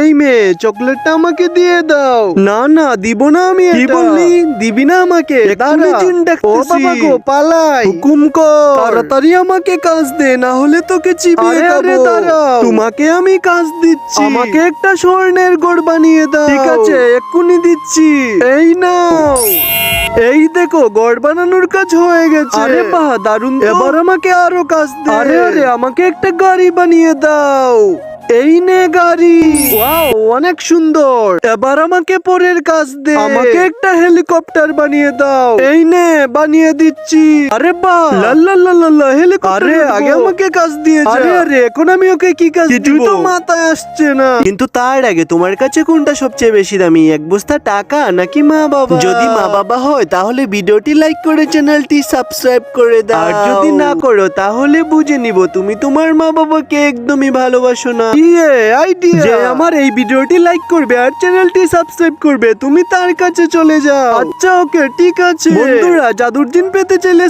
এই মেয়ে, চকলেটটা আমাকে দিয়ে দাও। না না, দিব না আমি। কি বললি? দিবি না আমাকে? দাঁড়া, ও বাবা গো, পালাই। হুকুম কর, তাড়াতাড়ি আমাকে কাজ দে, না হলে তোকে চিবিয়ে খাবো। দাঁড়াও, তোমাকে আমি কাজ দিচ্ছি। আমাকে একটা স্বর্ণের গড় বানিয়ে দাও। ঠিক আছে, এক্ষুনি দিচ্ছি। এই নাও। এই দেখো, গড় বানানোর কাজ হয়ে গেছে। আরে বাহ, দারুণ। এবার আমাকে আরো কাজ দে। আরে আরে, আমাকে একটা গাড়ি বানিয়ে দাও। এই নে গাড়ি। ওয়াও, অনেক সুন্দর। এবার আমাকে পরের কাজ দে। আমাকে একটা হেলিকপ্টার বানিয়ে দাও। এই নে, বানিয়ে দিচ্ছি। আরে বাহ, লা লা লা লা লা, হেলিকপ্টার। আরে আগে আমাকে কাজ দিয়ে যা। আরে আরে, এখন আমি ওকে কি কাজ দিব? কিছুই তো মাথায় আসছে না। কিন্তু তার আগে তোমার কাছে কোনটা সবচেয়ে বেশি দামি, এক বস্তা টাকা নাকি মা বাবা? যদি মা বাবা হয় তাহলে ভিডিওটি লাইক করে চ্যানেলটি সাবস্ক্রাইব করে দাও। আর যদি না করো তাহলে বুঝে নিব তুমি তোমার মা বাবাকে একদমই ভালোবাসো না। আইডিয়া, যে আমার এই ভিডিওটি লাইক করবে আর চ্যানেলটি সাবস্ক্রাইব করবে, তুমি তার কাছে চলে যাও। আচ্ছা ওকে, ঠিক আছে। বন্ধুরা, জাদুর জিন পেতে চাইলে